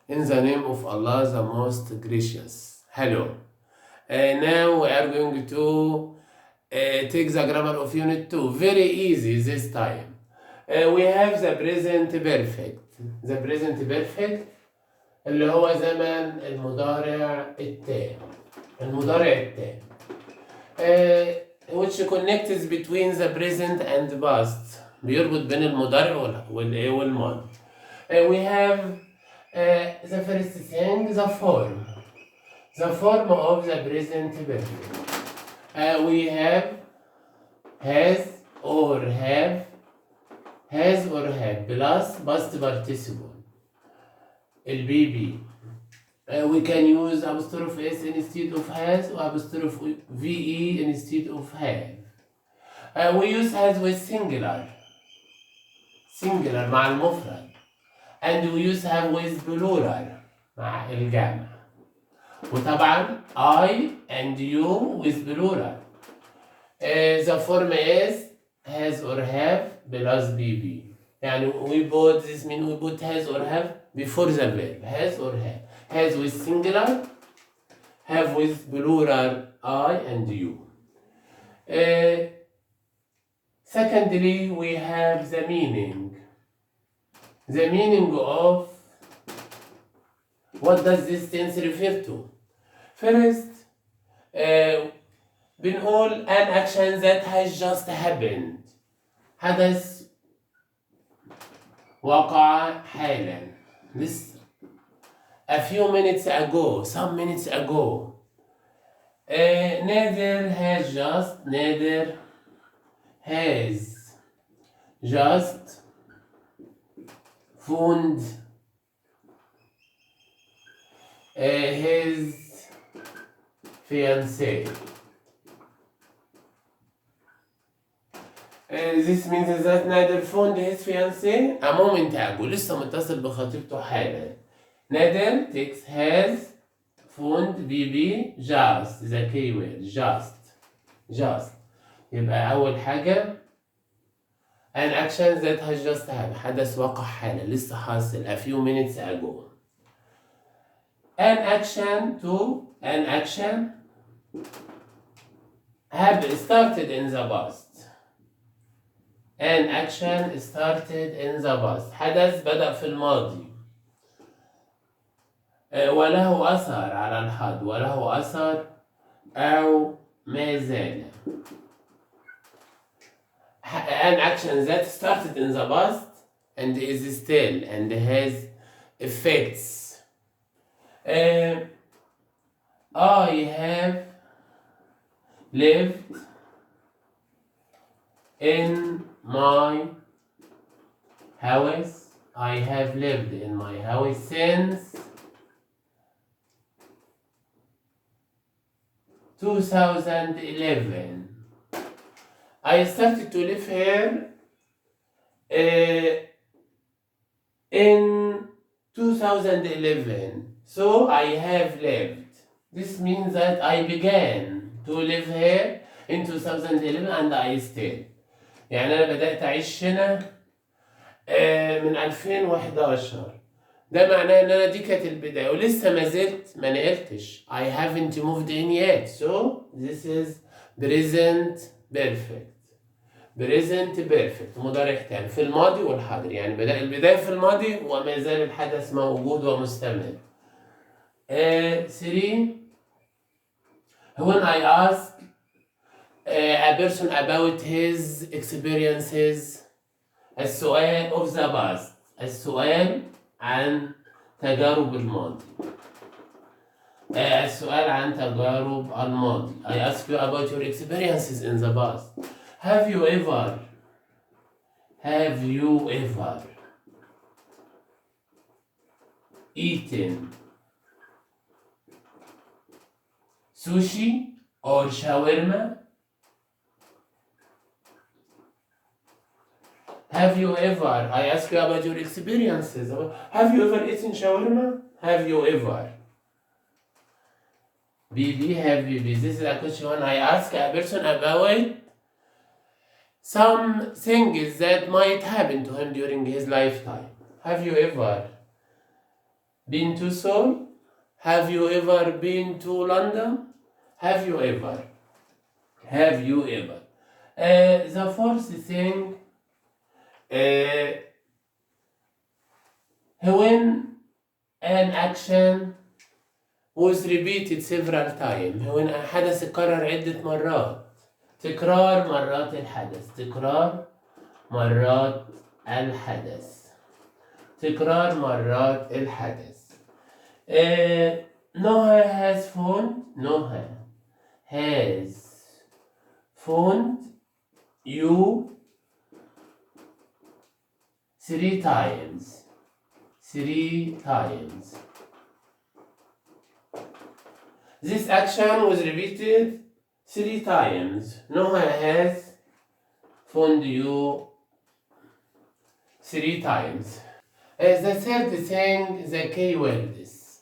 In the name of Allah, the most gracious. Hello. Now we are going to take the grammar of unit 2. Very easy this time. We have the present perfect. The present perfect اللي هو زمن المضارع التام. المضارع التام. Which connects between the present and the past. بيربط بين المضارع والماضي. We have the first thing, the form. The form of the present perfect. We have has or have plus past participle. البي. We can use apostrophe s instead of has or apostrophe ve instead of have. We use has with singular مع المفرد. And we use have with plural مع الجمع. وطبعا I and you with plural. The form is has or have plus bb. يعني we put this mean we put has or have before the verb. Has or have. Has with singular, have with plural I and you. Secondly, we have the meaning. The meaning of what does this tense refer to? First, بنقول an action that has just happened. حدث وقع حالا. This a few minutes ago, some minutes ago. Neither has just, neither has just found his fiancée. This means that neither found his fiancée a moment ago. لسه متصل بخطيبته حالا. Neither takes has found bb just the key word just. يبقى أول حاجة an action that has just happened. حدث وقع حالا لسه حاصل a few minutes ago. An action have started in the past. An action started in the past. حدث بدأ في الماضي. وله أثر على الحاضر. وله أثر أو ما زال. An action that started in the past and is still and has effects. I have lived in my house. I have lived in my house since 2011. I started to live here in 2011. So I have lived. This means that I began to live here in 2011 and I stayed. يعني أنا بدأت أعيش هنا من 2011. ده معناه إن أنا دي كانت البداية ولسه ما زلت ما نقلتش. I haven't moved in yet. So this is present perfect. present perfect مضارع تام في الماضي والحاضر. يعني بدأ البداية في الماضي وما زال الحدث موجود ومستمر. 3. When I ask a person about his experiences. السؤال of the past. السؤال عن تجارب الماضي. السؤال عن تجارب الماضي. I ask you about your experiences in the past. Have you ever eaten sushi or shawarma? Have you ever, I ask you about your experiences. Have you ever eaten shawarma? Have you ever? BB, have you been? This is a question when I ask a person about some things that might happen to him during his lifetime. Have you ever been to Seoul? Have you ever been to London? Have you ever? Have you ever? The fourth thing, when an action was repeated several times، when حدث اتكرر عدة مرات. تكرار مرات الحدث. تكرار مرات الحدث. تكرار مرات الحدث. Noah has phoned you 3 times. 3 times. This action was repeated 3 times. Noah has phoned you 3 times. The third thing, the keywords.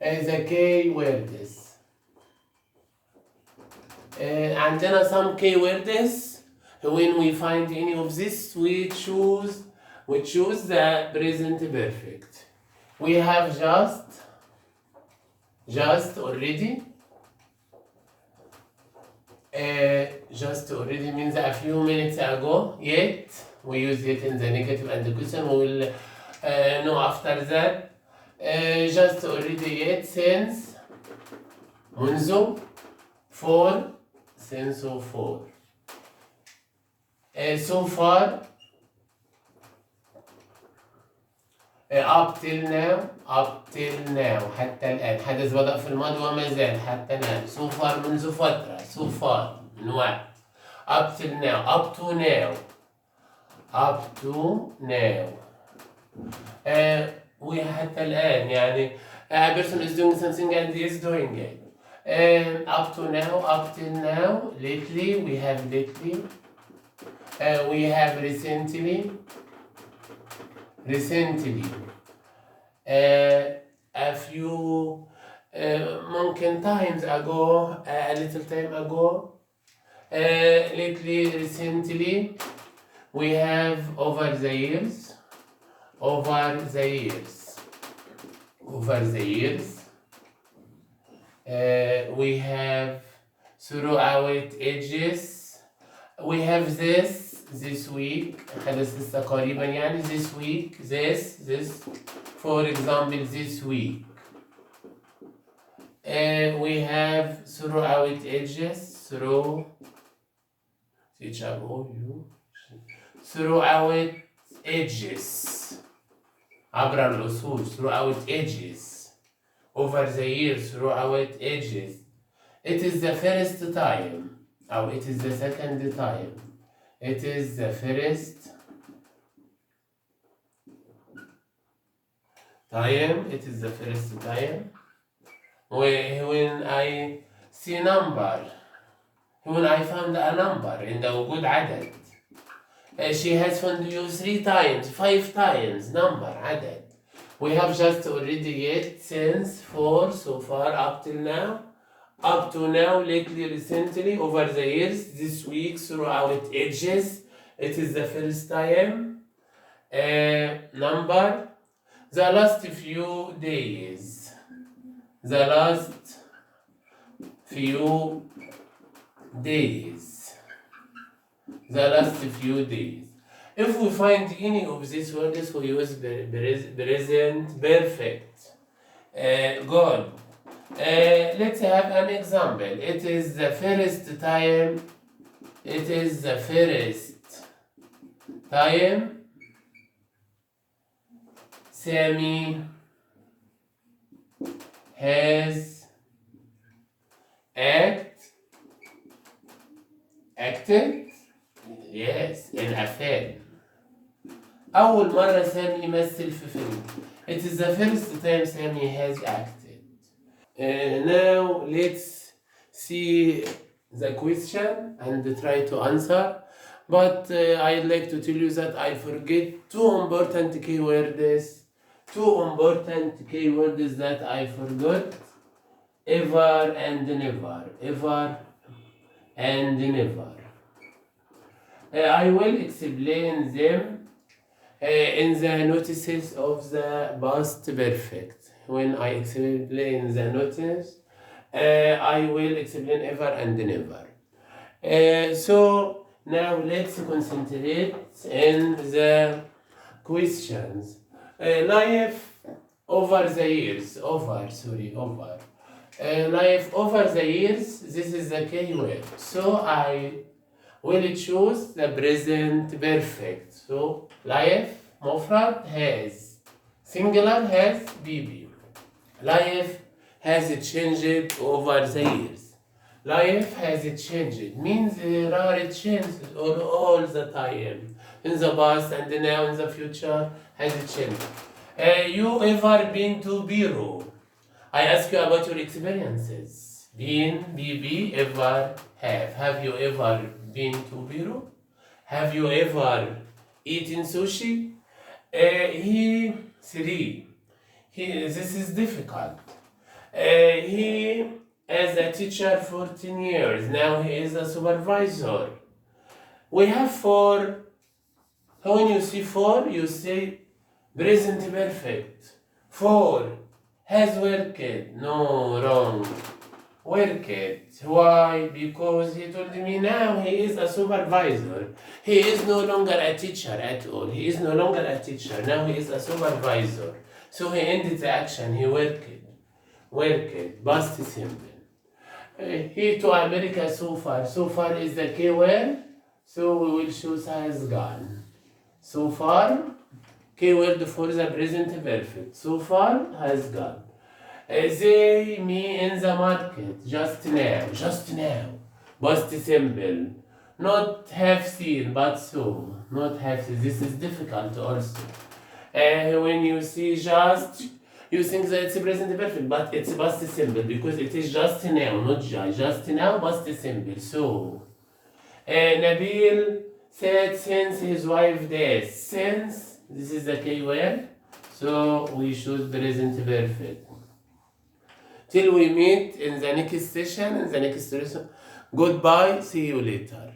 The keywords. عندنا some keywords. When we find any of this, we choose the present perfect. We have just already. Just already means a few minutes ago. Yet, we use it in the negative and the question. We will know after that. Just already, yet, since, منذ, for, since or for. So far, up till now, حتى الآن. حدث بدأ في الماضي وما زال حتى الآن. So far منذ فترة. So far من وقت. Up till now. Up to now. Up to now. وحتى الآن يعني a person is doing something and he is doing it. Up to now, up till now. Lately, we have lately. We have recently. A few ممكن times ago, a little time ago. Lately, recently. We have over the years. We have throughout ages. We have this week. حدث لسه قريبا يعني this week. This for example this week. We have throughout ages. Throughout ages. عبر العصور. Throughout ages. Over the years. Throughout ages. It is the first time. Or it is the second time. It is the first time. It is the first time. When I see number. When I found a number in the وجود عدد. She has found you 3 times, 5 times, number, عدد. We have just already yet, since, for, so far, up till now. Up to now, lately, recently, over the years, this week, throughout ages. It is the first time. Number. The last few days. The last few days. The last few days. If we find any of these words, we use present perfect. Good. Let's have an example. It is the first time. It is the first time Sammy has acted. Yes, in a film. أول مرة سامي يمثل في فيلم. It is the first time Sammy has acted. Now let's see the question and try to answer. But I'd like to tell you that I forget 2 important keywords. 2 important keywords that I forgot. Ever and never. Ever and never. I will explain them in the notices of the past perfect. When I explain the notice, I will explain ever and never. So now let's concentrate in the questions. Life over the years, life over the years, this is the key word. So I will choose the present perfect. So life مفرد has, singular has BB. Life has changed over the years. Life has changed means there are changes all the time. In the past and now in the future has changed. You ever been to Bureau? I ask you about your experiences. Been, BB, ever, have. Have you ever been to Bureau? Have you ever eaten sushi? This is difficult. He as a teacher 14 years, now he is a supervisor. We have 4. When you see 4, you say present perfect. 4 has worked. No, wrong. Worked. Why? Because he told me now he is a supervisor. He is no longer a teacher at all. He is no longer a teacher. Now he is a supervisor. So he ended the action. He worked. Worked. Past simple. He to America so far. So far is the key word. So we will choose has gone. So far, key word for the present perfect. So far has gone. They, me in the market, just now, past simple, not have seen, but so, not have seen, this is difficult also. When you see just, you think that it's present perfect, but it's past simple, because it is just now, not just now, past simple, so. Nabil said since his wife died, since, this is the key word, so we choose present perfect. Till we meet in the next session, in the next lesson. Goodbye, see you later.